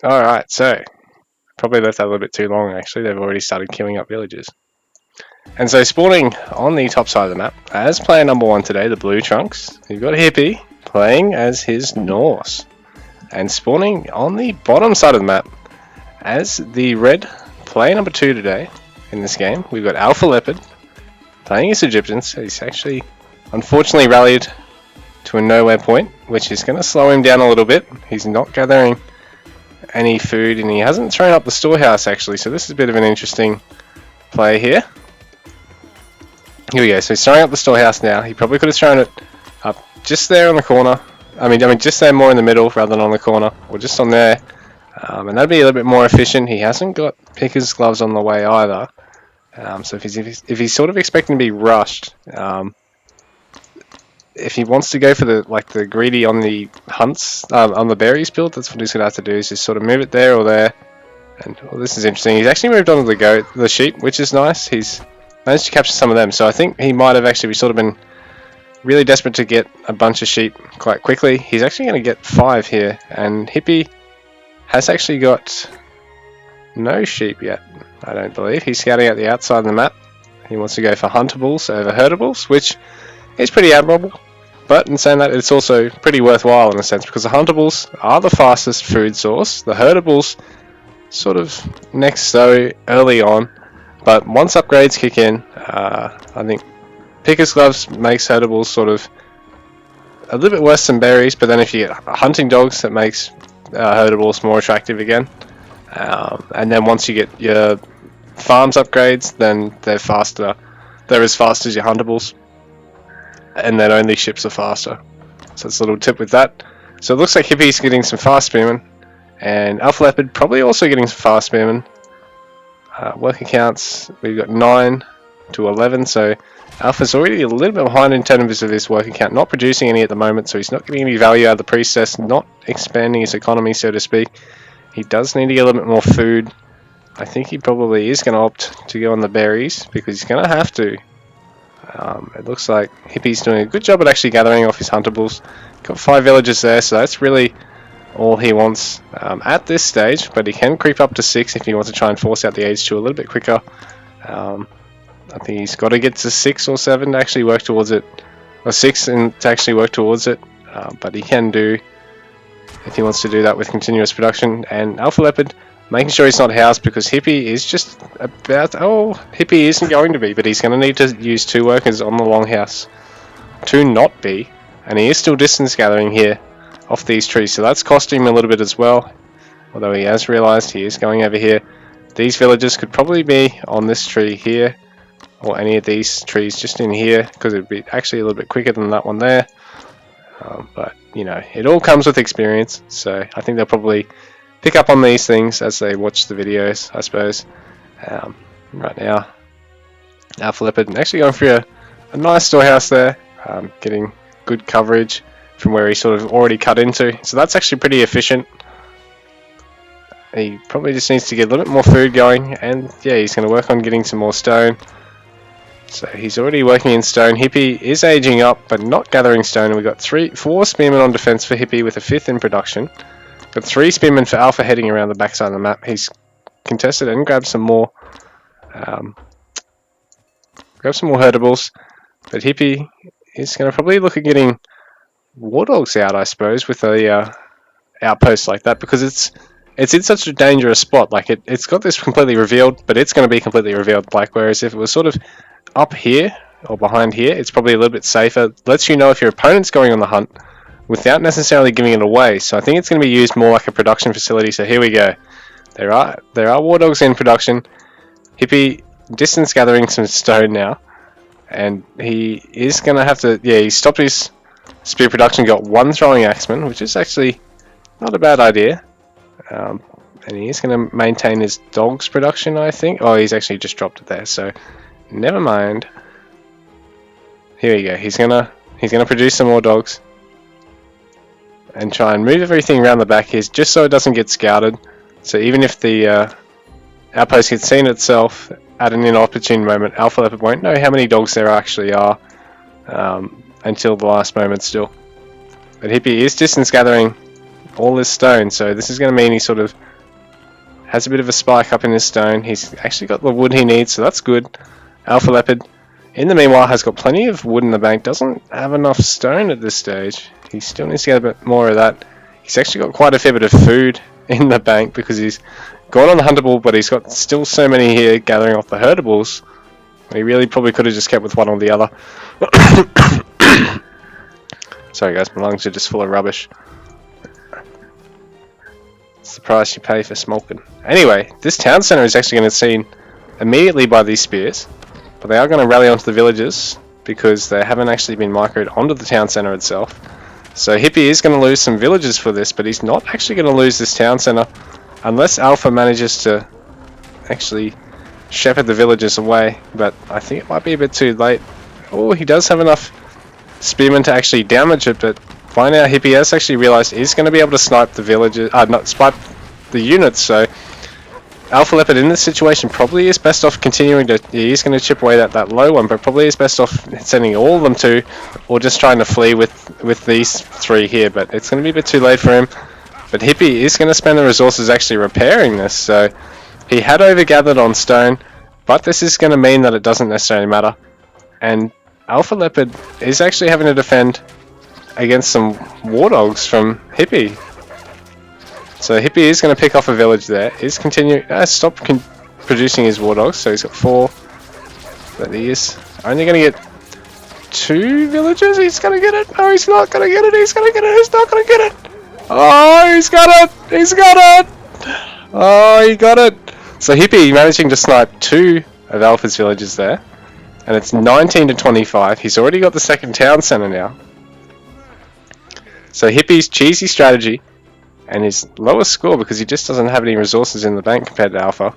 Alright, so probably left that a little bit too long actually. They've already started killing up villagers. And so spawning on the top side of the map, as player number 1 today, the Blue Trunks, you've got Hippie playing as his Norse. And spawning on the bottom side of the map, as the red player number 2 today in this game, we've got AlphaLeopard playing as Egyptians. He's actually unfortunately rallied to a nowhere point, which is going to slow him down a little bit. He's not gathering any food and he hasn't thrown up the storehouse actually, so this is a bit of an interesting play here. Here we go, so he's throwing up the storehouse now. He probably could have thrown it up just there on the corner. I mean just there more in the middle rather than on the corner, or just on there. And that'd be a little bit more efficient. He hasn't got picker's gloves on the way either. So if he's sort of expecting to be rushed, if he wants to go for the greedy on the hunts, on the berries build, that's what he's going to have to do, is just sort of move it there or there. And this is interesting. He's actually moved on to the sheep, which is nice. He's managed to capture some of them, so I think he might have actually sort of been really desperate to get a bunch of sheep quite quickly. He's actually going to get 5 here, and Hippie has actually got no sheep yet, I don't believe. He's scouting out the outside of the map. He wants to go for huntables over herdables, which is pretty admirable. But in saying that, it's also pretty worthwhile in a sense, because the huntables are the fastest food source. The herdables sort of next so early on. But once upgrades kick in, I think Picker's Gloves makes herdables sort of a little bit worse than berries, but then if you get hunting dogs, that makes herdables more attractive again. And then once you get your farms upgrades, then they're faster. They're as fast as your huntables. And then only ships are faster. So that's a little tip with that. So it looks like Hippie's getting some fast spearmen, and AlphaLeopard probably also getting some fast spearmen. Worker counts, we've got 9 to 11, so Alpha's already a little bit behind in terms of his worker count, not producing any at the moment, so he's not getting any value out of the priestess, not expanding his economy, so to speak. He does need to get a little bit more food. I think he probably is going to opt to go on the berries, because he's going to have to. It looks like Hippie's doing a good job at actually gathering off his huntables. Got 5 villagers there, so that's really all he wants at this stage, but he can creep up to 6 if he wants to try and force out the age 2 a little bit quicker. I think he's got to get to 6 or 7 to actually work towards it, or 6 and to actually work towards it, but he can do if he wants to do that with continuous production. And AlphaLeopard making sure he's not housed, because Hippie is just about, Hippie isn't going to be, but he's going to need to use 2 workers on the longhouse to not be, and he is still distance gathering here off these trees, so that's costing him a little bit as well, although he has realised he is going over here. These villagers could probably be on this tree here, or any of these trees just in here, because it would be actually a little bit quicker than that one there. But you know, it all comes with experience, so I think they'll probably pick up on these things as they watch the videos, I suppose. Right now, AlphaLeopard actually going for a nice storehouse there, getting good coverage from where he sort of already cut into, so that's actually pretty efficient. He probably just needs to get a little bit more food going, and yeah, he's going to work on getting some more stone. So he's already working in stone. Hippie is aging up, but not gathering stone, and we've got 4 spearmen on defense for Hippie with a 5th in production. Got 3 spearmen for Alpha heading around the backside of the map. He's contested and grabbed some more herdables, but Hippie is going to probably look at getting war dogs out, I suppose, with a outpost like that, because it's in such a dangerous spot. Like it's got this completely revealed, but it's going to be completely revealed. Like, whereas if it was sort of up here or behind here, it's probably a little bit safer. Lets you know if your opponent's going on the hunt without necessarily giving it away. So I think it's going to be used more like a production facility. So here we go. There are war dogs in production. Hippie distance gathering some stone now, and he is going to have to. Yeah, he stopped his spear production. Got 1 throwing axeman, which is actually not a bad idea. And he is going to maintain his dogs production, I think. Oh, he's actually just dropped it there. So never mind. Here we go. He's gonna produce some more dogs and try and move everything around the back here, just so it doesn't get scouted. So even if the outpost gets seen itself at an inopportune moment, AlphaLeopard won't know how many dogs there actually are until the last moment still. But Hippie is distance gathering all this stone, so this is going to mean he sort of has a bit of a spike up in his stone. He's actually got the wood he needs, so that's good. AlphaLeopard, in the meanwhile, has got plenty of wood in the bank. Doesn't have enough stone at this stage. He still needs to get a bit more of that. He's actually got quite a fair bit of food in the bank because he's gone on the huntable, but he's got still so many here gathering off the herdables. He really probably could have just kept with one or the other. Sorry guys, my lungs are just full of rubbish. It's the price you pay for smoking. Anyway, this town centre is actually going to be seen immediately by these spears, but they are going to rally onto the villages because they haven't actually been microed onto the town centre itself. So Hippie is going to lose some villages for this, but he's not actually going to lose this town centre unless Alpha manages to actually shepherd the villagers away, but I think it might be a bit too late. Oh, he does have enough spearmen to actually damage it, but by now Hippie has actually realised he's going to be able to snipe the villagers, not snipe the units, so AlphaLeopard in this situation probably is best off continuing to, he's going to chip away that low one, but probably is best off sending all of them to, or just trying to flee with these three here, but it's going to be a bit too late for him. But Hippie is going to spend the resources actually repairing this, so he had overgathered on stone, but this is going to mean that it doesn't necessarily matter. And AlphaLeopard is actually having to defend against some war dogs from Hippie. So Hippie is going to pick off a village there. He's continuing, producing his war dogs, so he's got 4. But he is only going to get 2 villages. He's going to get it. No, he's not going to get it. He's going to get it. He's not going to get it. Oh, he's got it. He's got it. Oh, he got it. So Hippie managing to snipe 2 of Alpha's villages there. And it's 19 to 25. He's already got the second town centre now. So Hippie's cheesy strategy and his lowest score, because he just doesn't have any resources in the bank compared to Alpha,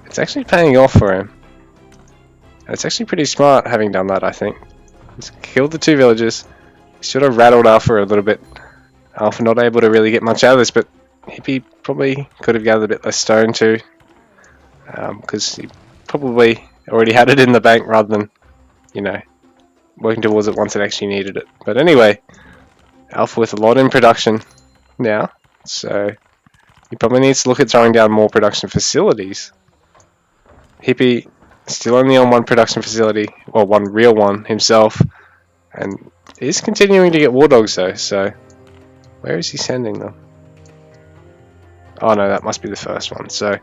it's actually paying off for him. And it's actually pretty smart having done that, I think. He's killed the 2 villagers. He should have rattled Alpha a little bit. Alpha not able to really get much out of this, but Hippie probably could have gathered a bit less stone too, because he probably already had it in the bank rather than, you know, working towards it once it actually needed it. But anyway, Alpha with a lot in production now, so he probably needs to look at throwing down more production facilities. Hippie still only on 1 production facility, well, 1 real one himself, and is continuing to get war dogs though, so where is he sending them? Oh no, that must be the first one. So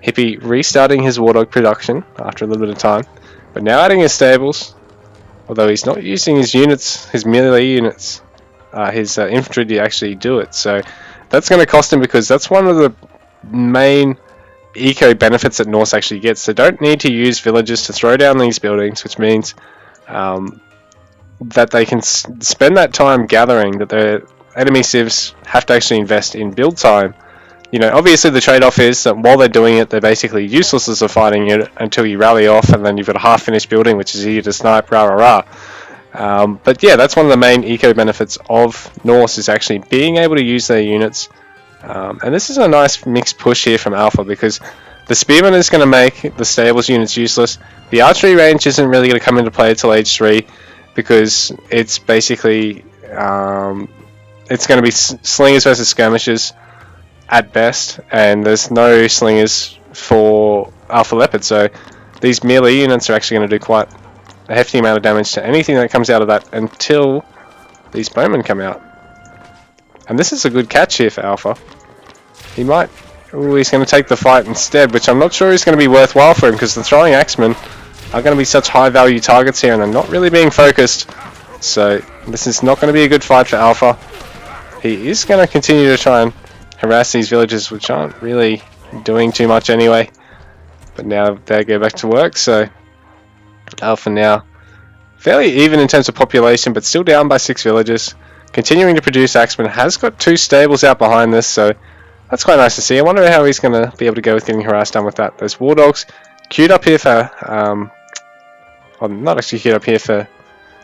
Hippie restarting his war dog production after a little bit of time, but now adding his stables, although he's not using his units, his melee units, his infantry to actually do it. So that's going to cost him, because that's one of the main eco benefits that Norse actually gets. They don't need to use villagers to throw down these buildings, which means that they can spend that time gathering, that their enemy civs have to actually invest in build time. You know, obviously the trade-off is that while they're doing it, they're basically useless as a fighting unit until you rally off, and then you've got a half-finished building which is easy to snipe, rah rah rah. But yeah, that's one of the main eco benefits of Norse, is actually being able to use their units. And this is a nice mixed push here from Alpha, because the Spearman is going to make the stables units useless. The archery range isn't really going to come into play until age 3, because it's basically it's going to be slingers versus skirmishers at best, and there's no slingers for AlphaLeopard, so these melee units are actually going to do quite a hefty amount of damage to anything that comes out of that until these bowmen come out. And this is a good catch here for Alpha. He might... Ooh, he's going to take the fight instead, which I'm not sure is going to be worthwhile for him, because the throwing axemen are going to be such high value targets here, and they're not really being focused. So this is not going to be a good fight for Alpha. He is going to continue to try and harass these villagers, which aren't really doing too much anyway. But now they go back to work, so Alpha now fairly even in terms of population, but still down by 6 villagers. Continuing to produce axemen, has got 2 stables out behind this, so that's quite nice to see. I wonder how he's going to be able to go with getting harassed done with that. There's war dogs queued up here for, well, not actually queued up here for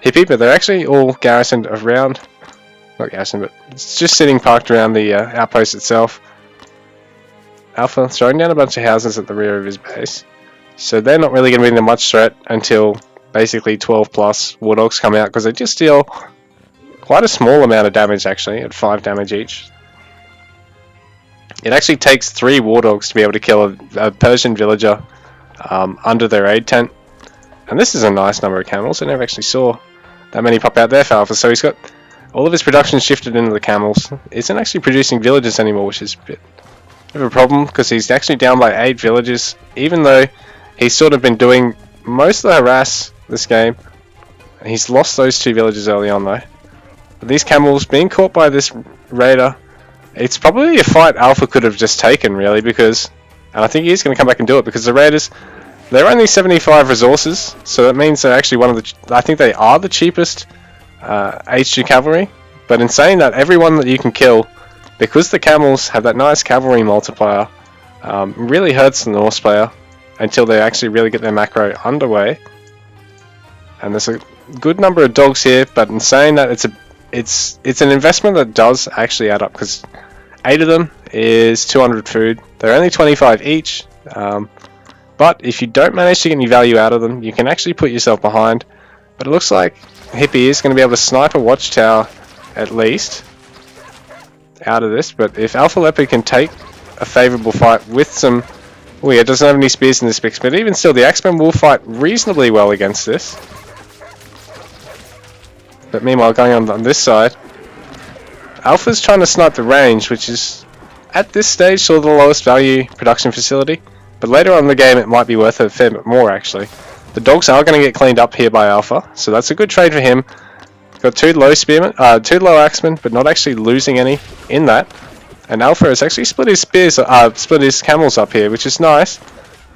Hippie, but they're actually all garrisoned around, not garrisoned, but it's just sitting parked around the outpost itself. Alpha throwing down a bunch of houses at the rear of his base, so they're not really going to be much threat until basically 12 plus war dogs come out, because they just deal quite a small amount of damage actually, at 5 damage each. It actually takes 3 war dogs to be able to kill a Persian villager under their aid tent. And this is a nice number of camels. I never actually saw that many pop out there for Alpha. So he's got all of his production shifted into the camels. He isn't actually producing villagers anymore, which is a bit of a problem because he's actually down by 8 villages, even though he's sort of been doing most of the harass this game. He's lost those 2 villages early on though. But these camels being caught by this raider, it's probably a fight Alpha could have just taken really, because, and I think he's going to come back and do it, because the raiders, they're only 75 resources, so that means they're actually one of the, I think they are the cheapest H2 cavalry. But in saying that, everyone that you can kill, because the camels have that nice cavalry multiplier, really hurts the Norse player until they actually really get their macro underway. And there's a good number of dogs here, but in saying that, it's an investment that does actually add up, because 8 of them is 200 food. They're only 25 each, but if you don't manage to get any value out of them, you can actually put yourself behind. But it looks like Hippie is going to be able to snipe a watchtower at least out of this. But if AlphaLeopard can take a favourable fight with some, oh yeah, it doesn't have any spears in this mix, but even still the Axemen will fight reasonably well against this. But meanwhile, going on this side, Alpha's trying to snipe the range, which is at this stage sort of the lowest value production facility. But later on in the game, it might be worth a fair bit more actually. The dogs are going to get cleaned up here by Alpha, so that's a good trade for him. Got 2 low spearmen, 2 low axemen, but not actually losing any in that. And Alpha has actually split his spears, split his camels up here, which is nice.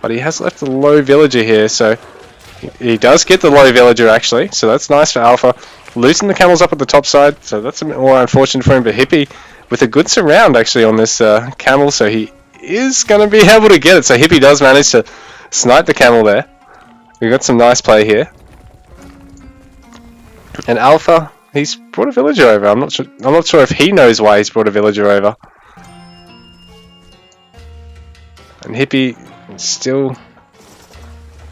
But he has left a low villager here, so he does get the low villager actually. So that's nice for Alpha. Losing the camels up at the top side, so that's a bit more unfortunate for him. But Hippie with a good surround actually on this camel, so he is going to be able to get it. So Hippie does manage to snipe the camel there. We've got some nice play here. And Alpha, he's brought a villager over. I'm not sure if he knows why he's brought a villager over. And Hippie still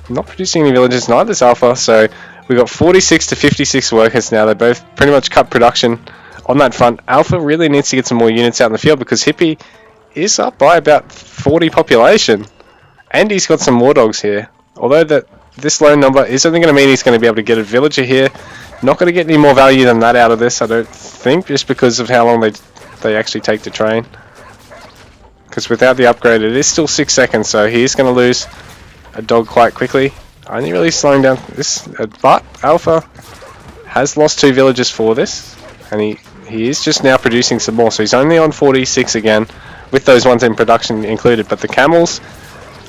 not producing any villagers, neither is Alpha. So we've got 46 to 56 workers now. They both pretty much cut production on that front. Alpha really needs to get some more units out in the field, because Hippie is up by about 40 population. And he's got some war dogs here. Although this low number is only going to mean he's going to be able to get a villager here. Not going to get any more value than that out of this, I don't think, just because of how long they actually take to train. Because without the upgrade, it is still 6 seconds, so he is going to lose a dog quite quickly. Only really slowing down this, but Alpha has lost 2 villagers for this, and he is just now producing some more, so he's only on 46 again, with those ones in production included. But the camels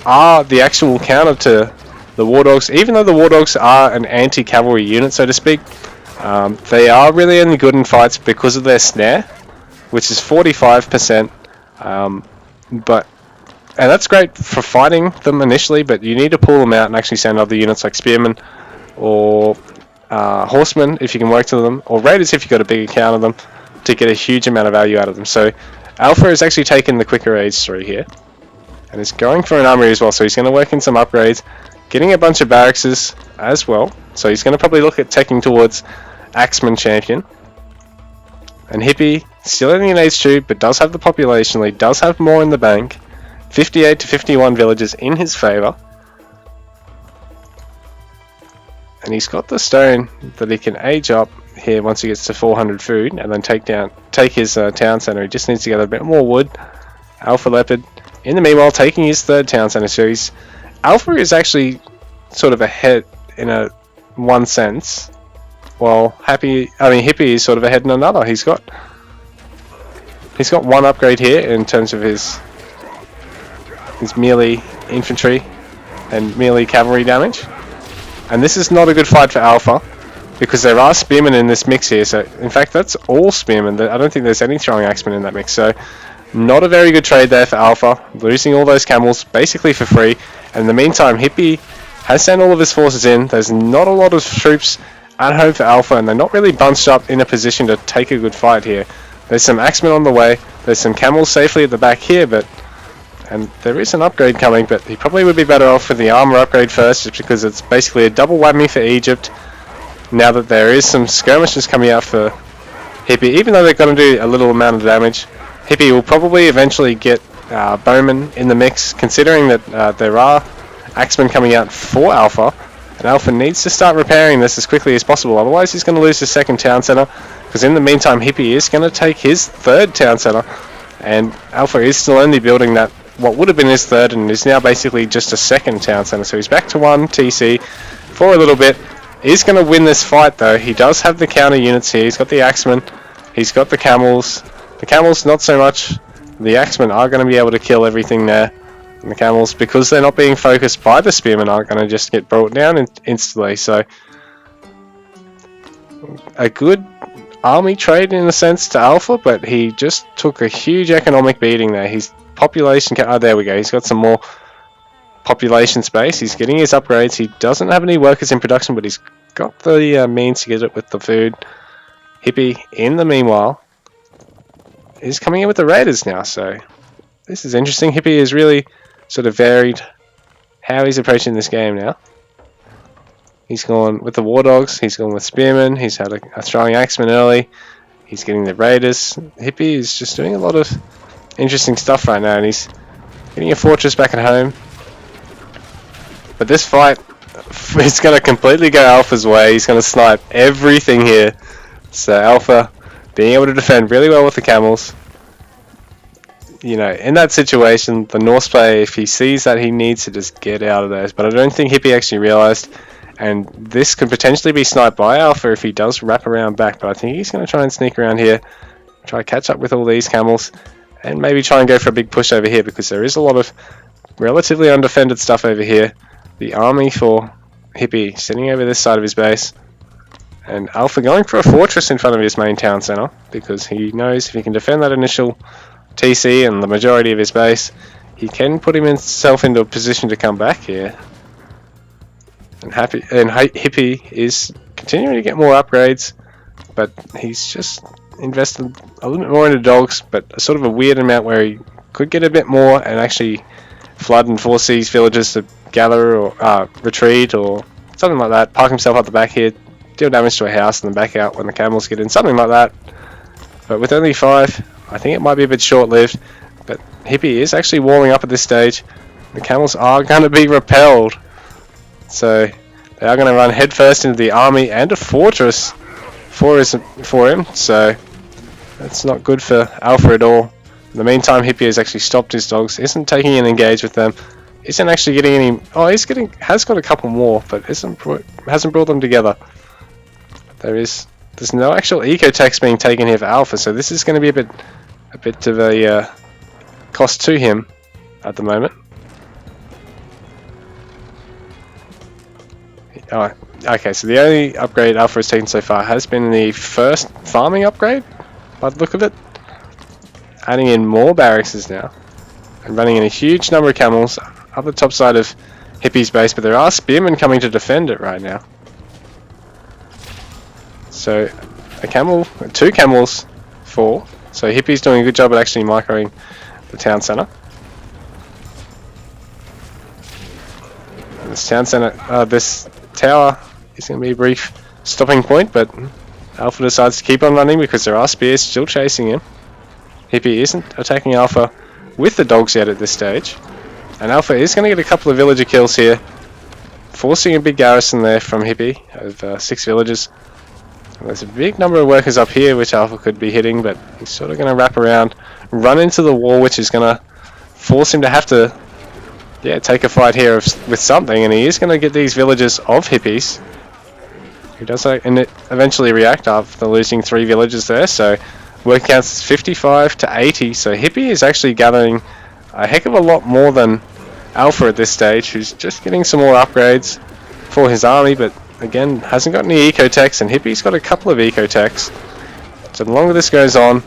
are the actual counter to the war dogs. Even though the war dogs are an anti-cavalry unit, so to speak, they are really only good in fights because of their snare, which is 45%. And that's great for fighting them initially, but you need to pull them out and actually send other units like spearmen or horsemen if you can work to them, or raiders if you've got a big account of them, to get a huge amount of value out of them. So Alpha has actually taken the quicker age 3 here, and is going for an armory as well, so he's going to work in some upgrades, getting a bunch of barracks as well. So he's going to probably look at taking towards Axeman Champion. And Hippie, still only an age 2, but does have the population lead, does have more in the bank. 58 to 51 villages in his favour. And he's got the stone that he can age up here once he gets to 400 food, and then take his town centre. He just needs to get a bit more wood. AlphaLeopard, in the meanwhile, taking his 3rd town centre. So Alpha is actually sort of ahead in one sense, while Hippie is sort of ahead in another. He's got one upgrade here in terms of his melee infantry and melee cavalry damage. And this is not a good fight for Alpha, because there are spearmen in this mix here. So in fact, that's all spearmen. I don't think there's any throwing axemen in that mix. So not a very good trade there for Alpha, losing all those camels basically for free. And in the meantime, Hippie has sent all of his forces in. There's not a lot of troops at home for Alpha, and they're not really bunched up in a position to take a good fight here. There's some axemen on the way. There's some camels safely at the back here, and there is an upgrade coming, but he probably would be better off with the armor upgrade first, just because it's basically a double whammy for Egypt. Now that there is some skirmishes coming out for Hippie, even though they're going to do a little amount of damage, Hippie will probably eventually get Bowman in the mix, considering that there are Axemen coming out for Alpha, and Alpha needs to start repairing this as quickly as possible, otherwise he's going to lose his second town center, because in the meantime Hippie is going to take his third town center, and Alpha is still only building that, what would have been his third, and is now basically just a second town center, so he's back to 1 TC for a little bit. He's going to win this fight though. He does have the counter units here. He's got the Axemen, he's got the Camels. The Camels not so much. The Axemen are going to be able to kill everything there. And the Camels, because they're not being focused by the Spearmen, are going to just get brought down instantly. So a good army trade in a sense to Alpha, but he just took a huge economic beating there. His population, oh there we go, he's got some more population space, he's getting his upgrades, he doesn't have any workers in production, but he's got the means to get it with the food. Hippie, in the meanwhile, is coming in with the Raiders now, so this is interesting. Hippie is really sort of varied how he's approaching this game now. He's gone with the War Dogs, he's gone with Spearmen, he's had a throwing Axeman early, he's getting the Raiders. Hippie is just doing a lot of interesting stuff right now, and he's getting a fortress back at home. But this fight is going to completely go Alpha's way. He's going to snipe everything here. So Alpha being able to defend really well with the Camels. You know, in that situation, the Norse player, if he sees that, he needs to just get out of those. But I don't think Hippie actually realised. And this could potentially be sniped by Alpha if he does wrap around back. But I think he's going to try and sneak around here. Try to catch up with all these Camels. And maybe try and go for a big push over here, because there is a lot of relatively undefended stuff over here. The army for Hippie sitting over this side of his base, and Alpha going for a fortress in front of his main town center, because he knows if he can defend that initial TC and the majority of his base, he can put himself into a position to come back here. And Hippie is continuing to get more upgrades, but he's just invested a little bit more into dogs, but sort of a weird amount where he could get a bit more and actually flood and force these villages to gather or retreat or something like that. Park himself up the back here, deal damage to a house, and then back out when the Camels get in, something like that. But with only 5, I think it might be a bit short-lived. But Hippie is actually warming up at this stage. The Camels are going to be repelled, so they are going to run headfirst into the army and a fortress for him. So that's not good for Alpha at all. In the meantime, Hippie has actually stopped his dogs, isn't taking an engage with them, isn't actually getting any. Oh, has got a couple more, but hasn't brought them together. There's no actual eco-tax being taken here for Alpha, so this is going to be a bit of a cost to him at the moment. Oh, okay, so the only upgrade Alpha has taken so far has been the first farming upgrade, by the look of it. Adding in more barracks now, and running in a huge number of Camels up the top side of Hippie's base, but there are Spearmen coming to defend it right now. So two Camels fall. So Hippie's doing a good job at actually microing the town center. And this town center, this tower is going to be a brief stopping point, but Alpha decides to keep on running because there are spears still chasing him. Hippie isn't attacking Alpha with the dogs yet at this stage, and Alpha is going to get a couple of villager kills here, forcing a big garrison there from Hippie of 6 villagers. And there's a big number of workers up here which Alpha could be hitting, but he's sort of going to wrap around, run into the wall, which is going to force him to have to take a fight here with something, and he is going to get these villagers of Hippies, who does eventually react after losing 3 villagers there. So work counts is 55 to 80, so Hippie is actually gathering a heck of a lot more than Alpha at this stage, who's just getting some more upgrades for his army, but again hasn't got any eco-techs, and Hippie's got a couple of eco-techs. So the longer this goes on,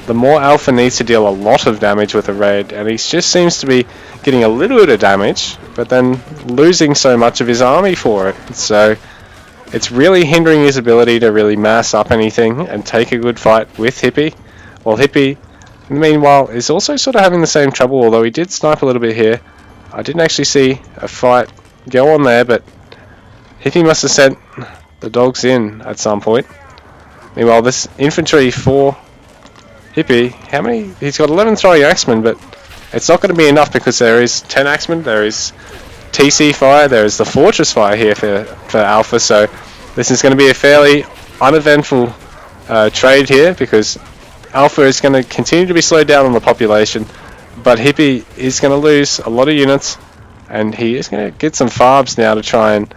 the more Alpha needs to deal a lot of damage with a raid, and he just seems to be getting a little bit of damage, but then losing so much of his army for it. So it's really hindering his ability to really mass up anything and take a good fight with Hippie. While Hippie, meanwhile, is also sort of having the same trouble, although he did snipe a little bit here. I didn't actually see a fight go on there, but Hippie must have sent the dogs in at some point. Meanwhile, this infantry for Hippie, how many? He's got 11 throwing axemen, but it's not going to be enough because there is 10 Axemen, there is TC fire, there is the Fortress fire here for Alpha, so this is going to be a fairly uneventful trade here because Alpha is going to continue to be slowed down on the population, but Hippie is going to lose a lot of units, and he is going to get some farbs now to try and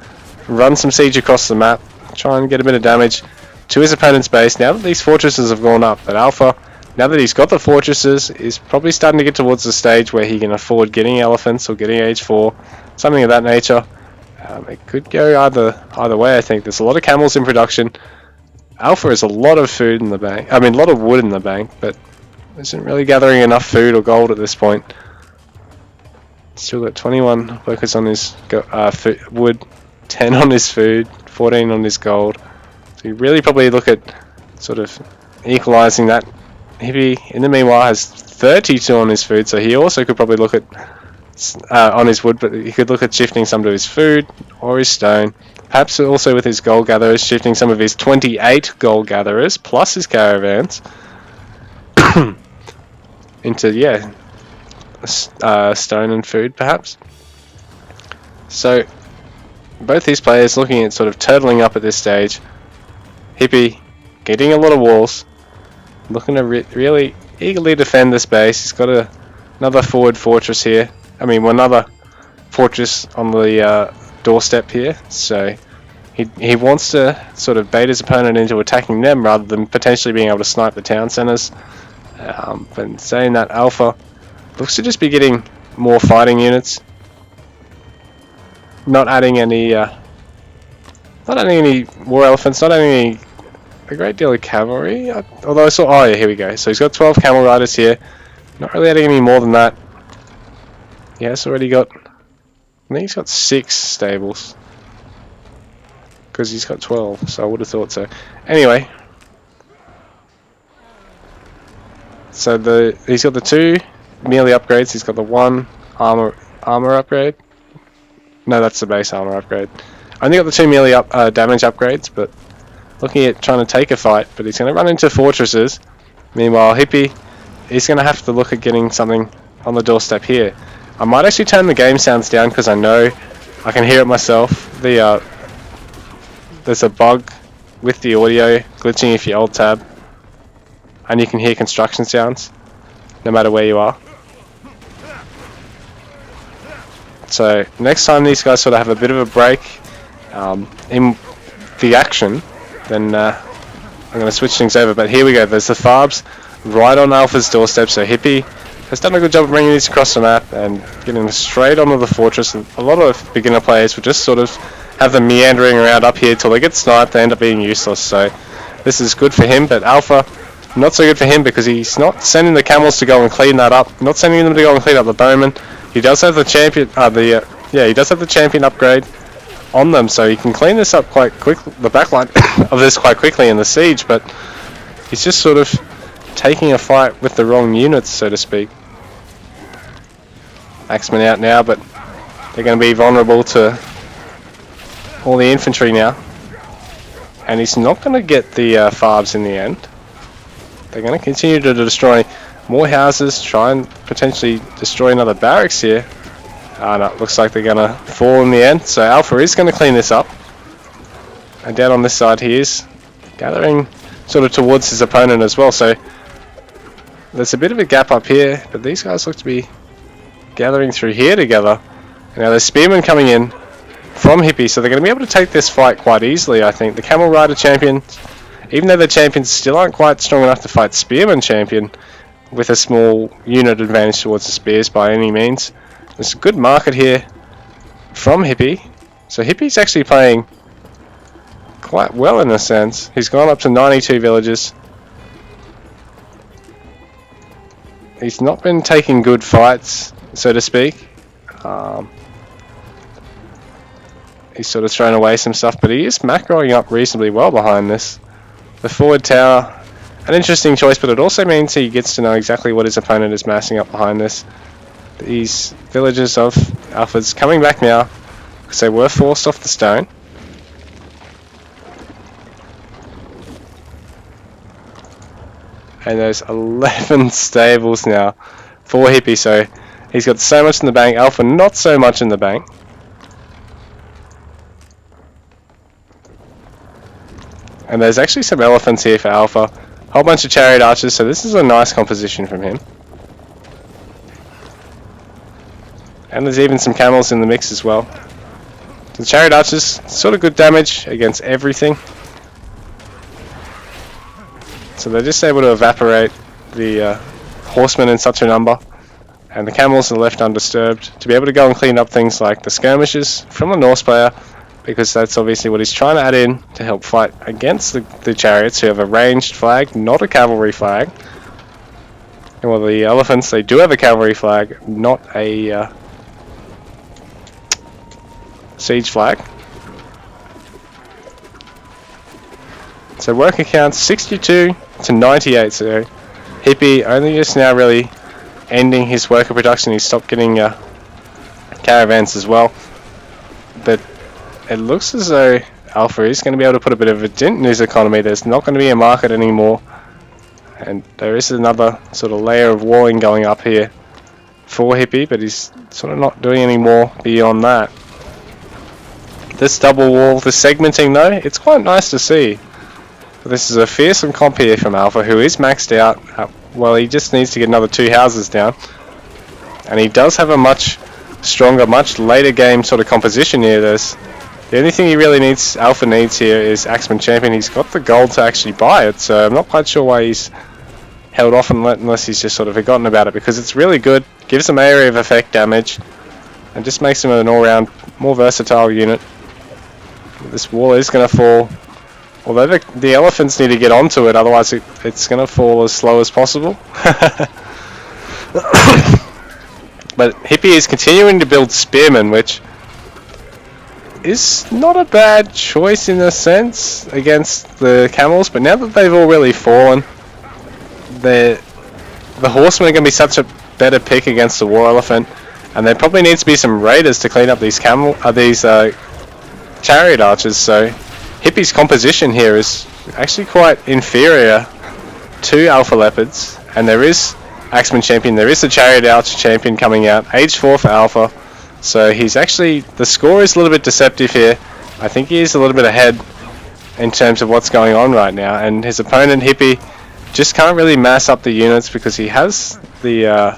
run some siege across the map, try and get a bit of damage to his opponent's base now that these fortresses have gone up. But Alpha, now that he's got the fortresses, is probably starting to get towards the stage where he can afford getting elephants or getting age 4, something of that nature. It could go either way. I think there's a lot of camels in production. Alpha has a lot of food in the bank. I mean, a lot of wood in the bank, but isn't really gathering enough food or gold at this point. Still got 21 workers on his wood, 10 on his food, 14 on his gold. So you really probably look at sort of equalizing that. Hippie, in the meanwhile, has 32 on his food, so he also could probably look at on his wood, but he could look at shifting some to his food or his stone. Perhaps also with his gold gatherers, shifting some of his 28 gold gatherers plus his caravans into, yeah, stone and food perhaps. So both these players looking at sort of turtling up at this stage. Hippie getting a lot of walls, looking to really eagerly defend this base. He's got another forward fortress here. I mean, another fortress on the doorstep here. So he wants to sort of bait his opponent into attacking them rather than potentially being able to snipe the town centers. But in saying that, Alpha looks to just be getting more fighting units, not adding any war elephants, not adding a great deal of cavalry. Although I saw, oh yeah, here we go. So he's got 12 camel riders here, not really adding any more than that. He has already got, I think he's got 6 stables because he's got 12. So I would have thought so. Anyway, so he's got the 2 melee upgrades. He's got the 1 armor upgrade. No, that's the base armor upgrade. I only got the 2 melee damage upgrades, but looking at trying to take a fight, but he's going to run into fortresses. Meanwhile, Hippie is going to have to look at getting something on the doorstep here. I might actually turn the game sounds down because I know I can hear it myself. There's a bug with the audio glitching if you alt tab, and you can hear construction sounds no matter where you are. So next time these guys sort of have a bit of a break in the action, then I'm going to switch things over. But here we go, there's the farbs right on Alpha's doorstep, so Hippie has done a good job of bringing these across the map and getting them straight onto the fortress. And a lot of beginner players will just sort of have them meandering around up here till they get sniped. They end up being useless, so this is good for him. But Alpha, not so good for him because he's not sending the camels to go and clean that up, not sending them to go and clean up the bowmen. He does have the champion, he does have the champion upgrade on them, so he can clean this up quite quickly, the backline of this quite quickly in the siege, but he's just sort of taking a fight with the wrong units, so to speak. Axemen out now, but they're going to be vulnerable to all the infantry now, and he's not going to get the farbs in the end. They're going to continue to destroy more houses, try and potentially destroy another barracks here. No, it looks like they're going to fall in the end. So Alpha is going to clean this up. And down on this side he is gathering sort of towards his opponent as well. So there's a bit of a gap up here, but these guys look to be gathering through here together. Now there's spearmen coming in from Hippie, so they're going to be able to take this fight quite easily, I think. The Camel Rider champion, even though the champions still aren't quite strong enough to fight Spearman champion with a small unit advantage towards the spears by any means. There's a good market here from Hippie. So Hippie's actually playing quite well in a sense. He's gone up to 92 villages. He's not been taking good fights, so to speak. He's sort of thrown away some stuff, but he is macroing up reasonably well behind this. The forward tower, an interesting choice, but it also means he gets to know exactly what his opponent is massing up behind this. These villages of Alpha's coming back now because they were forced off the stone. And there's 11 stables now for Hippie, so He's got so much in the bank. Alpha not so much in the bank. And there's actually some elephants here for Alpha. A whole bunch of chariot archers, so this is a nice composition from him. And there's even some camels in the mix as well. The chariot archers, sort of good damage against everything. So they're just able to evaporate the horsemen in such a number. And the camels are left undisturbed to be able to go and clean up things like the skirmishes from the Norse player, because that's obviously what he's trying to add in to help fight against the chariots, who have a ranged flag, not a cavalry flag. And well, the elephants, they do have a cavalry flag, not a siege flag. So worker count 62 to 98, so Hippie only just now really ending his worker production. He's stopped getting caravans as well. But it looks as though Alpha is going to be able to put a bit of a dent in his economy. There's not going to be a market anymore. And there is another sort of layer of walling going up here for Hippie, but he's sort of not doing any more beyond that. This double wall, the segmenting though, it's quite nice to see. This is a fearsome comp here from Alpha, who is maxed out. Well, he just needs to get another 2 houses down. And he does have a much stronger, much later game sort of composition here. The only thing he really needs, Alpha needs here, is Axeman Champion. He's got the gold to actually buy it, so I'm not quite sure why he's held off unless he's just sort of forgotten about it, because it's really good, gives him area of effect damage, and just makes him an all-round, more versatile unit. This wall is going to fall, although the elephants need to get onto it, otherwise it's going to fall as slow as possible. But Hippie is continuing to build spearmen, which is not a bad choice in a sense against the camels, but now that they've all really fallen, the horsemen are going to be such a better pick against the war elephant, and there probably needs to be some raiders to clean up these chariot archers. So Hippie's composition here is actually quite inferior to AlphaLeopard's, and there is Axeman Champion, there is the Chariot Archer Champion coming out, age 4 for Alpha. So he's actually, the score is a little bit deceptive here. I think he is a little bit ahead in terms of what's going on right now, and his opponent Hippie just can't really mass up the units because he has the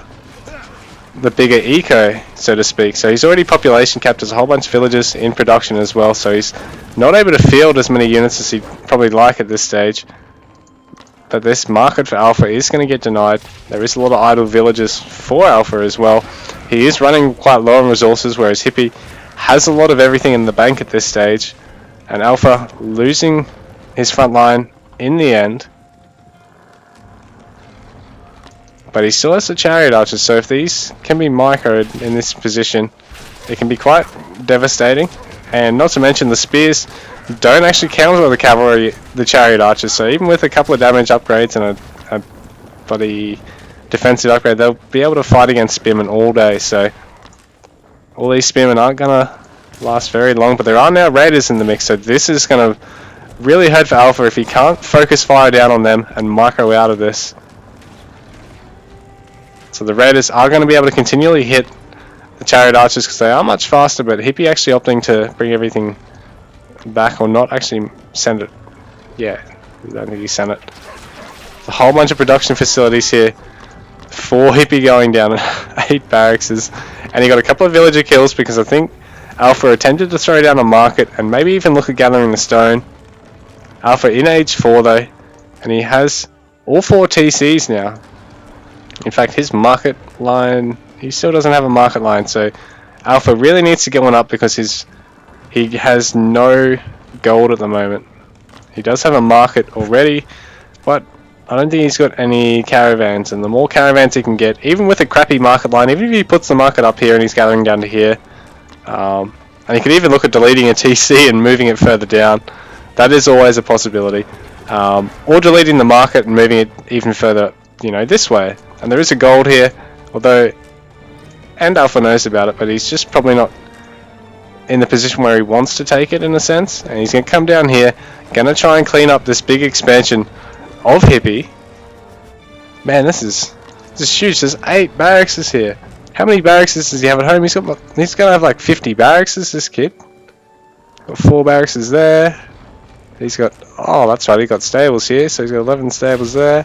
bigger eco, so to speak. So he's already population capped, there's a whole bunch of villagers in production as well, so he's not able to field as many units as he'd probably like at this stage. But this market for Alpha is going to get denied. There is a lot of idle villagers for Alpha as well. He is running quite low on resources, whereas Hippie has a lot of everything in the bank at this stage. And Alpha losing his front line in the end. But he still has the Chariot Archers, so if these can be microed in this position, it can be quite devastating. And not to mention the spears don't actually counter the cavalry, the Chariot Archers, so even with a couple of damage upgrades and a bloody defensive upgrade, they'll be able to fight against spearmen all day. So all these spearmen aren't going to last very long, but there are now raiders in the mix, so this is going to really hurt for Alpha if he can't focus fire down on them and micro out of this. So the raiders are going to be able to continually hit the Chariot Archers because they are much faster, but Hippie actually opting to bring everything back, or not actually send it. Yeah, I don't think he sent it. A whole bunch of production facilities here for Hippie going down 8 barracks, and he got a couple of villager kills because I think Alpha attempted to throw down a market and maybe even look at gathering the stone. Alpha in age 4 though, and he has all 4 TCs now. In fact, his market line, he still doesn't have a market line, so Alpha really needs to get one up because he has no gold at the moment. He does have a market already, but I don't think he's got any caravans, and the more caravans he can get, even with a crappy market line, even if he puts the market up here and he's gathering down to here, and he could even look at deleting a TC and moving it further down. That is always a possibility. Or deleting the market and moving it even further, you know, this way. And there is a gold here, although, and Alpha knows about it, but he's just probably not in the position where he wants to take it in a sense. And he's going to come down here, going to try and clean up this big expansion of Hippie. Man, this is huge. There's 8 barracks here. How many barracks does he have at home? He's gonna have like 50 barracks, this kid. Got 4 barracks there. He's got, oh that's right, he got stables here, so he's got 11 stables there.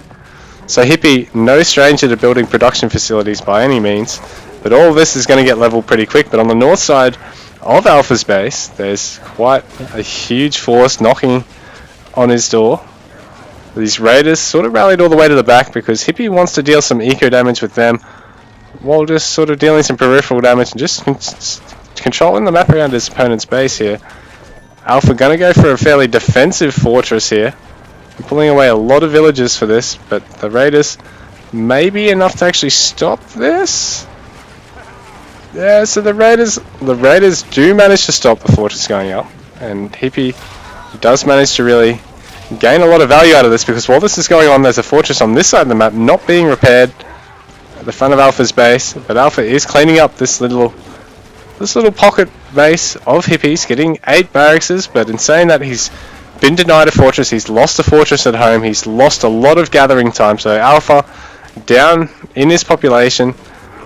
So Hippie, no stranger to building production facilities by any means, but all of this is going to get leveled pretty quick. But on the north side of Alpha's base, there's quite a huge force knocking on his door. These raiders sort of rallied all the way to the back because Hippie wants to deal some eco damage with them, while just sort of dealing some peripheral damage and just controlling the map around his opponent's base here. Alpha gonna go for a fairly defensive fortress here, pulling away a lot of villagers for this, but the raiders may be enough to actually stop this. Yeah, so the raiders do manage to stop the fortress going up, and Hippie does manage to really gain a lot of value out of this, because while this is going on, there's a fortress on this side of the map not being repaired at the front of Alpha's base, but Alpha is cleaning up this little pocket base of Hippies, getting 8 barracks, but in saying that, he's been denied a fortress, he's lost a fortress at home, he's lost a lot of gathering time, so Alpha down in his population,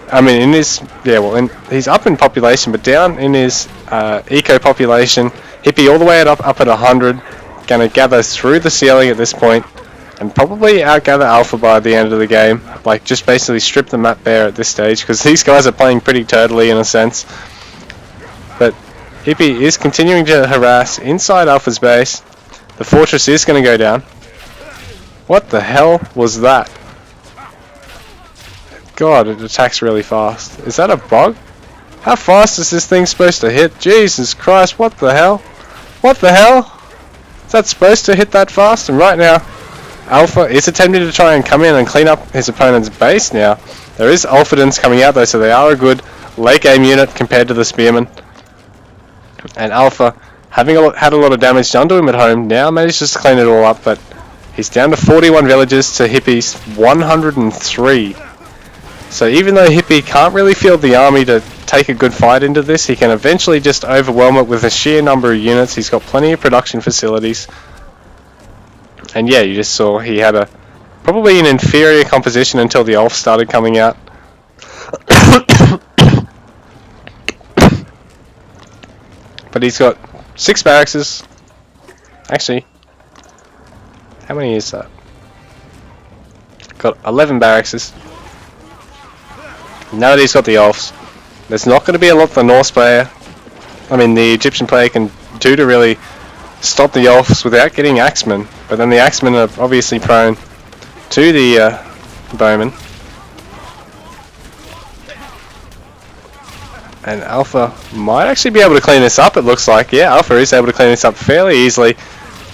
he's up in population, but down in his eco population. Hippie all the way up at 100, gonna gather through the ceiling at this point, and probably outgather Alpha by the end of the game, like just basically strip the map bare at this stage, because these guys are playing pretty turtly in a sense. But Hippie is continuing to harass inside Alpha's base. The fortress is going to go down. What the hell was that? God, it attacks really fast. Is that a bug? How fast is this thing supposed to hit? Jesus Christ, what the hell? What the hell? Is that supposed to hit that fast? And right now, Alpha is attempting to try and come in and clean up his opponent's base now. There is Alphadens coming out though, so they are a good late game unit compared to the Spearmen. And Alpha, having had a lot of damage done to him at home, now manages to clean it all up, but he's down to 41 villagers to Hippie's 103. So even though Hippie can't really field the army to take a good fight into this, he can eventually just overwhelm it with a sheer number of units. He's got plenty of production facilities. And yeah, you just saw he had probably an inferior composition until the Elf started coming out. But he's got 6 barracks. Actually, how many is that? Got 11 barracks. Now that he's got the Elves, there's not going to be a lot the Norse player, the Egyptian player can do to really stop the Elves without getting Axemen. But then the Axemen are obviously prone to the Bowmen. And Alpha might actually be able to clean this up, it looks like. Yeah, Alpha is able to clean this up fairly easily.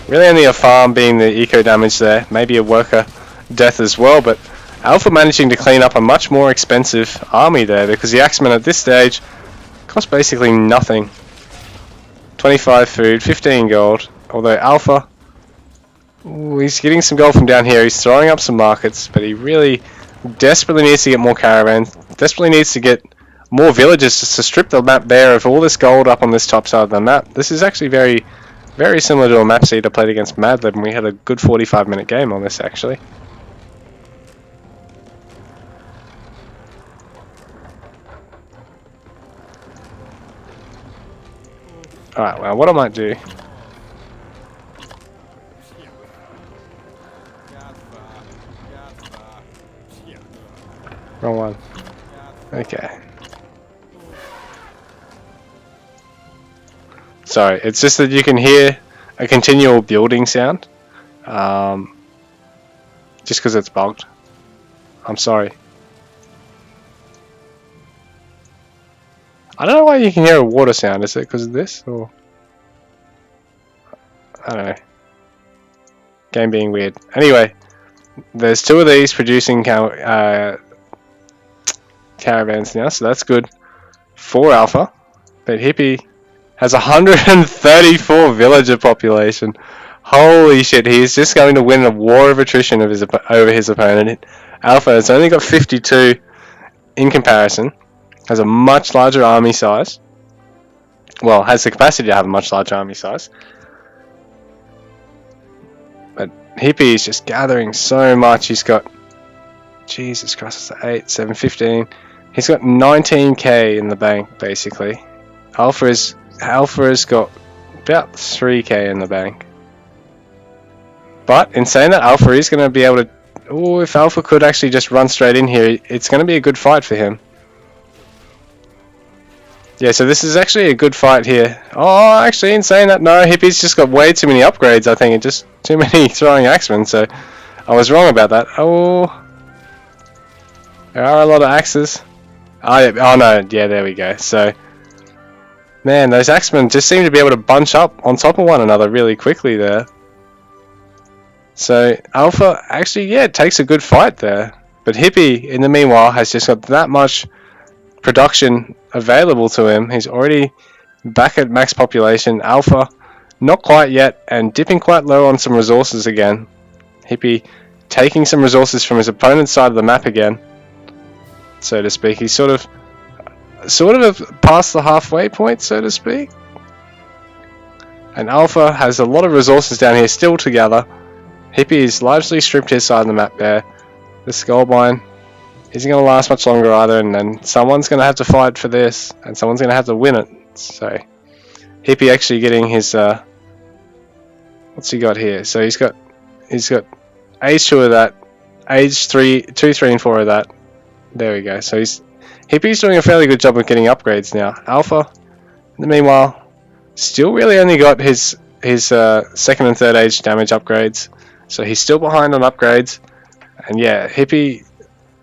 Really only a farm being the eco damage there. Maybe a worker death as well, but Alpha managing to clean up a much more expensive army there, because the Axemen at this stage cost basically nothing. 25 food, 15 gold. Although Alpha, he's getting some gold from down here. He's throwing up some markets, but he really desperately needs to get more caravans. Desperately needs to get more villages just to strip the map bare of all this gold up on this top side of the map. This is actually very, very similar to a map seed I played against Madlib, and we had a good 45-minute game on this actually. Alright, well, what I might do... Wrong one. Okay. Sorry, it's just that you can hear a continual building sound. Just because it's bugged. I'm sorry. I don't know why you can hear a water sound. Is it because of this? Or I don't know. Game being weird. Anyway, there's 2 of these producing caravans now, so that's good for Alpha. But Hippie has 134 villager population. Holy shit, he is just going to win a war of attrition of over his opponent. Alpha has only got 52 in comparison. Has a much larger army size. Well, has the capacity to have a much larger army size. But Hippie is just gathering so much. He's got, Jesus Christ, 8, 7, 15, He's got 19k in the bank, basically. Alpha has got about 3k in the bank. But in saying that, Alpha is going to be able to... Oh, if Alpha could actually just run straight in here, it's going to be a good fight for him. Yeah, so this is actually a good fight here. Oh, actually, in saying that, no, Hippie's just got way too many upgrades, I think, and just too many throwing axemen, so I was wrong about that. Oh, there are a lot of axes. Oh, yeah, oh no, yeah, there we go. So, man, those axemen just seem to be able to bunch up on top of one another really quickly there. So, Alpha actually, yeah, takes a good fight there. But Hippie, in the meanwhile, has just got that much production available to him. He's already back at max population. Alpha, not quite yet, and dipping quite low on some resources again. Hippie taking some resources from his opponent's side of the map again, so to speak. He's sort of past the halfway point, so to speak. And Alpha has a lot of resources down here still to gather. Hippie is largely stripped his side of the map there. This gold mine isn't going to last much longer either, and then someone's going to have to fight for this, and someone's going to have to win it. So, Hippie actually getting his, what's he got here? So he's got age 2 of that, age 2, 3, and 4 of that. There we go. So Hippie's doing a fairly good job of getting upgrades now. Alpha, in the meanwhile, still really only got his second and third age damage upgrades, so he's still behind on upgrades. And yeah, Hippie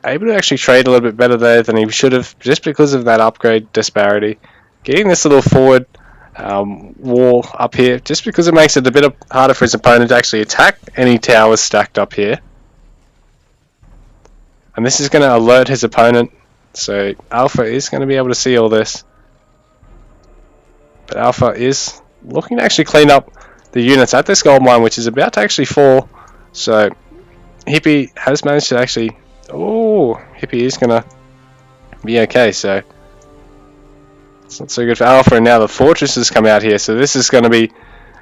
able to actually trade a little bit better there than he should have, just because of that upgrade disparity. Getting this little forward wall up here, just because it makes it a bit harder for his opponent to actually attack any towers stacked up here. And this is going to alert his opponent, so Alpha is going to be able to see all this. But Alpha is looking to actually clean up the units at this gold mine, which is about to actually fall. So Hippie has managed to actually... Oh, Hippie is going to be okay, so it's not so good for Alpha. And now the fortresses come out here, so this is going to be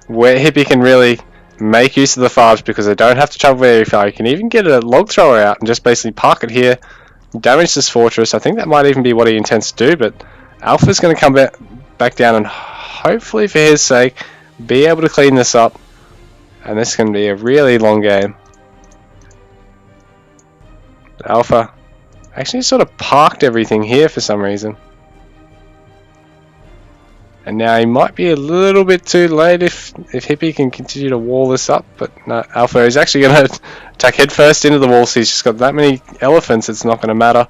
where Hippie can really make use of the farms, because they don't have to travel very far. You can even get a log thrower out and just basically park it here, damage this fortress. I think that might even be what he intends to do, but Alpha's going to come back down and hopefully, for his sake, be able to clean this up. And this is going to be a really long game. Alpha actually sort of parked everything here for some reason. And now he might be a little bit too late if Hippie can continue to wall this up. But no, Alpha is actually going to attack headfirst into the wall, so he's just got that many elephants, it's not going to matter.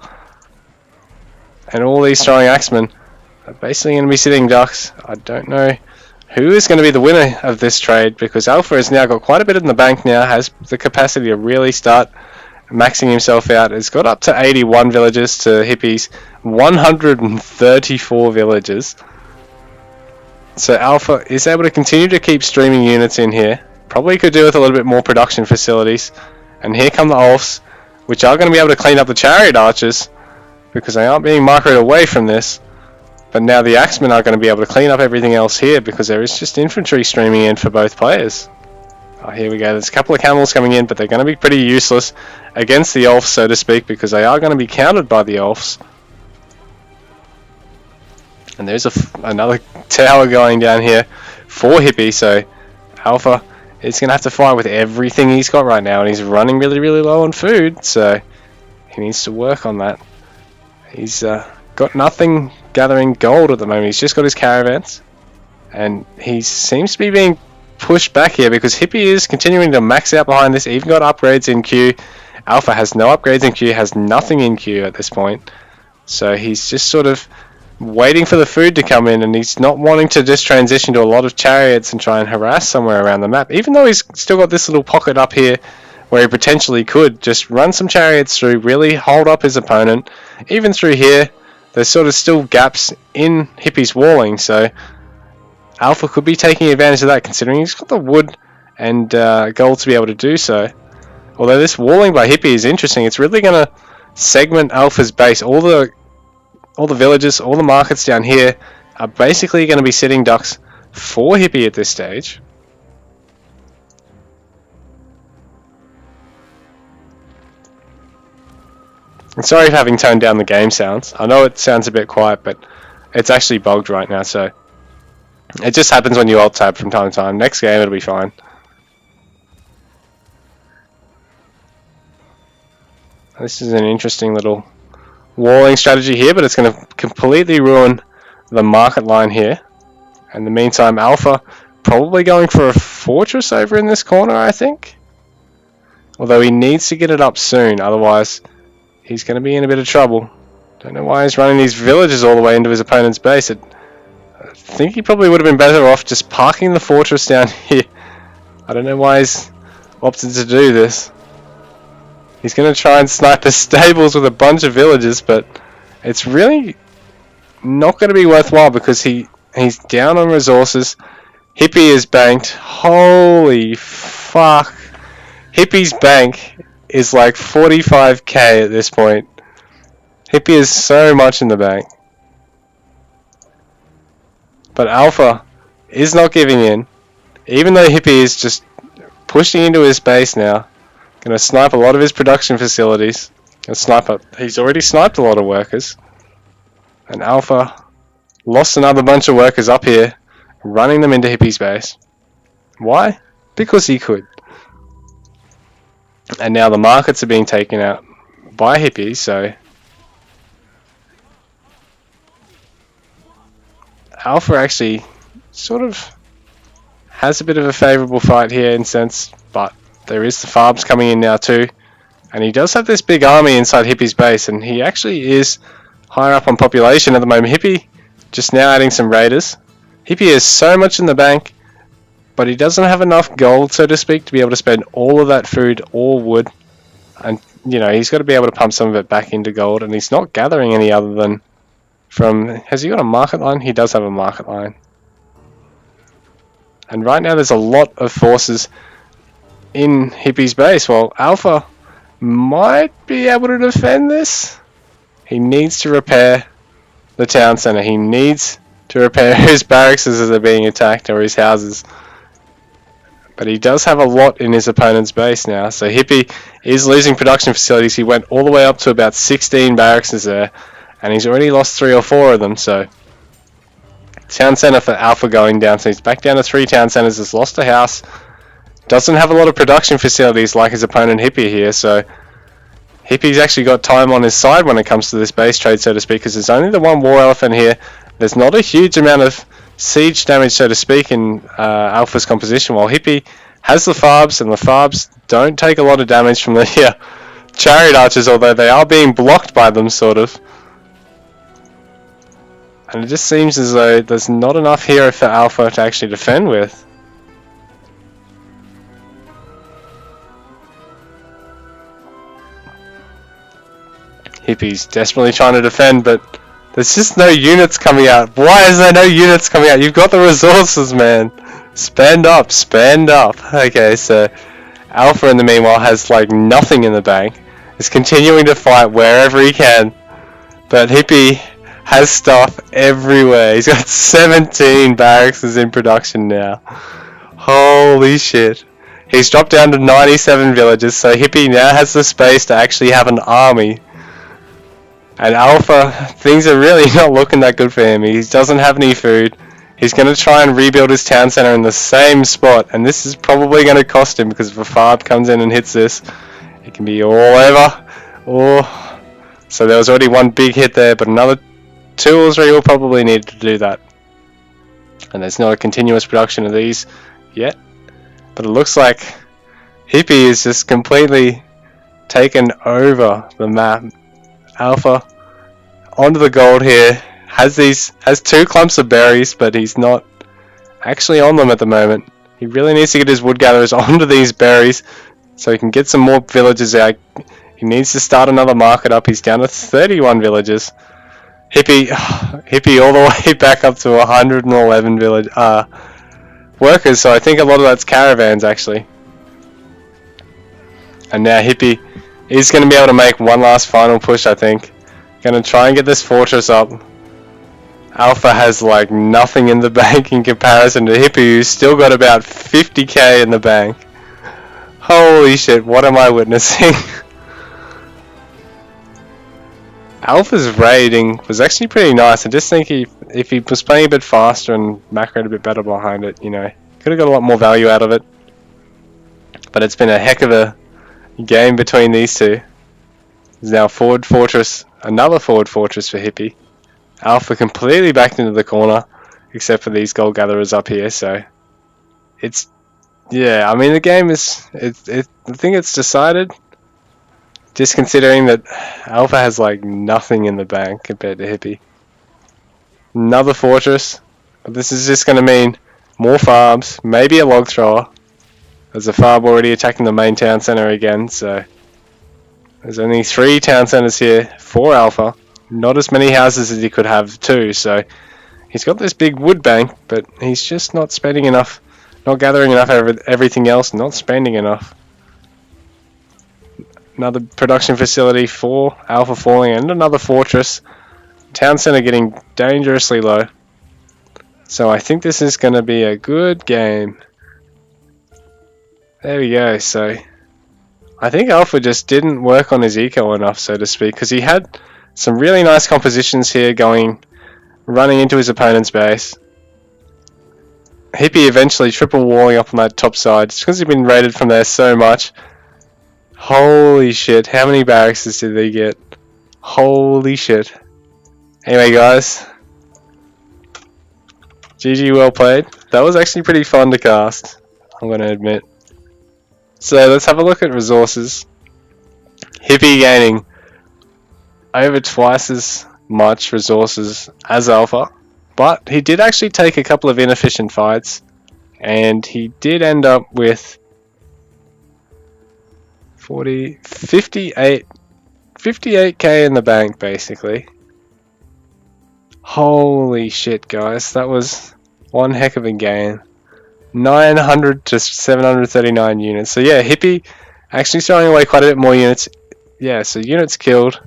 And all these throwing axemen are basically going to be sitting ducks. I don't know who is going to be the winner of this trade, because Alpha has now got quite a bit in the bank now, has the capacity to really start maxing himself out. It's got up to 81 villages to Hippie's 134 villages. So Alpha is able to continue to keep streaming units in here. Probably could do with a little bit more production facilities. And here come the Alfs, which are going to be able to clean up the chariot archers, because they aren't being microed away from this. But now the axemen are going to be able to clean up everything else here, because there is just infantry streaming in for both players. Oh, here we go. There's a couple of camels coming in, but they're going to be pretty useless against the Alfs, so to speak, because they are going to be countered by the Alfs. And there's another tower going down here for Hippie, so Alpha is going to have to fight with everything he's got right now, and he's running really, really low on food, so he needs to work on that. He's got nothing gathering gold at the moment. He's just got his caravans, and he seems to be being pushed back here because Hippie is continuing to max out behind this, even got upgrades in queue. Alpha has no upgrades in queue, has nothing in queue at this point, so he's just sort of waiting for the food to come in, and he's not wanting to just transition to a lot of chariots and try and harass somewhere around the map, even though he's still got this little pocket up here where he potentially could just run some chariots through, really hold up his opponent. Even through here, there's sort of still gaps in Hippie's walling, so Alpha could be taking advantage of that, considering he's got the wood and gold to be able to do so. Although this walling by Hippie is interesting, it's really going to segment Alpha's base. All the villages, all the markets down here are basically going to be sitting ducks for Hippie at this stage. I'm sorry for having toned down the game sounds. I know it sounds a bit quiet, but it's actually bugged right now, so it just happens when you alt tab from time to time. Next game it'll be fine. This is an interesting little walling strategy here, but it's going to completely ruin the market line here. In the meantime, Alpha probably going for a fortress over in this corner, I think. Although he needs to get it up soon, otherwise he's going to be in a bit of trouble. Don't know why he's running these villages all the way into his opponent's base. I think he probably would have been better off just parking the fortress down here. I don't know why he's opted to do this. He's going to try and snipe the stables with a bunch of villagers, but it's really not going to be worthwhile because he's down on resources. Hippie is banked. Holy fuck. Hippie's bank is like 45k at this point. Hippie is so much in the bank. But Alpha is not giving in. Even though Hippie is just pushing into his base now. Gonna snipe a lot of his production facilities. He's already sniped a lot of workers. And Alpha lost another bunch of workers up here, running them into Hippie's base. Why? Because he could. And now the markets are being taken out by Hippie, so Alpha actually sort of has a bit of a favourable fight here in sense, but there is the farms coming in now too, and he does have this big army inside Hippie's base, and he actually is higher up on population at the moment. Hippie just now adding some raiders. Hippie is so much in the bank, but he doesn't have enough gold, so to speak, to be able to spend all of that food or wood, and you know he's got to be able to pump some of it back into gold, and he's not gathering any other than from... Has he got a market line? He does have a market line. And right now there's a lot of forces in Hippie's base. Well, Alpha might be able to defend this. He needs to repair the town centre. He needs to repair his barracks as they're being attacked, or his houses. But he does have a lot in his opponent's base now. So Hippie is losing production facilities. He went all the way up to about 16 barracks there, and he's already lost 3 or 4 of them. So town centre for Alpha going down. So he's back down to 3 town centres. Has lost a house. Doesn't have a lot of production facilities like his opponent Hippie here, so Hippie's actually got time on his side when it comes to this base trade, so to speak, because there's only the one war elephant here. There's not a huge amount of siege damage, so to speak, in Alpha's composition, while Hippie has the farbs, and the farbs don't take a lot of damage from the chariot archers, although they are being blocked by them, sort of. And it just seems as though there's not enough here for Alpha to actually defend with. Hippie's desperately trying to defend, but there's just no units coming out. Why is there no units coming out? You've got the resources, man. Spend up, spend up. Okay, so Alpha in the meanwhile has like nothing in the bank. Is continuing to fight wherever he can. But Hippie has stuff everywhere. He's got 17 barracks in production now. Holy shit. He's dropped down to 97 villages, so Hippie now has the space to actually have an army. And Alpha, things are really not looking that good for him. He doesn't have any food. He's going to try and rebuild his town centre in the same spot, and this is probably going to cost him, because if a farb comes in and hits this, it can be all over. Oh, so there was already one big hit there, but another 2 or 3 will probably need to do that. And there's not a continuous production of these yet, but it looks like Hippie is just completely taken over the map. Alpha onto the gold here, has 2 clumps of berries, but he's not actually on them at the moment. He really needs to get his wood gatherers onto these berries so he can get some more villages out. He needs to start another market up. He's down to 31 villages. Hippie all the way back up to 111 workers, so I think a lot of that's caravans actually. And now Hippie is going to be able to make one last final push, I think. Going to try and get this fortress up. Alpha has like nothing in the bank in comparison to Hippie, who's still got about 50k in the bank. Holy shit, what am I witnessing? Alpha's raiding was actually pretty nice. I just think if he was playing a bit faster and macroed a bit better behind it, you know, could have got a lot more value out of it. But it's been a heck of a game between these two. There's now forward fortress, another forward fortress for Hippie. Alpha completely backed into the corner, except for these gold gatherers up here. So it's, yeah, I mean the game is, I think it's decided. Just considering that Alpha has like nothing in the bank compared to Hippie. Another fortress. But this is just going to mean more farms, maybe a log thrower. There's a farm already attacking the main town center again, so there's only 3 town centers here for Alpha. Not as many houses as he could have too, so he's got this big wood bank, but he's just not spending enough, not gathering enough everything else, not spending enough. Another production facility for Alpha falling, and another fortress. Town center getting dangerously low. So I think this is going to be a good game. There we go. So I think Alpha just didn't work on his eco enough, so to speak, because he had some really nice compositions here running into his opponent's base. Hippie eventually triple walling up on that top side, just because he'd been raided from there so much. Holy shit, how many barracks did they get? Holy shit. Anyway guys, GG, well played. That was actually pretty fun to cast, I'm going to admit. So let's have a look at resources. Hippie gaining over twice as much resources as Alpha, but he did actually take a couple of inefficient fights, and he did end up with 58k in the bank basically. Holy shit guys, that was one heck of a game. 900 to 739 units. So yeah, Hippie actually throwing away quite a bit more units. Yeah, so units killed.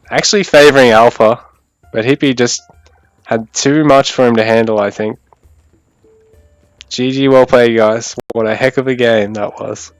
Actually favouring Alpha, but Hippie just had too much for him to handle, I think. GG, well played guys. What a heck of a game that was.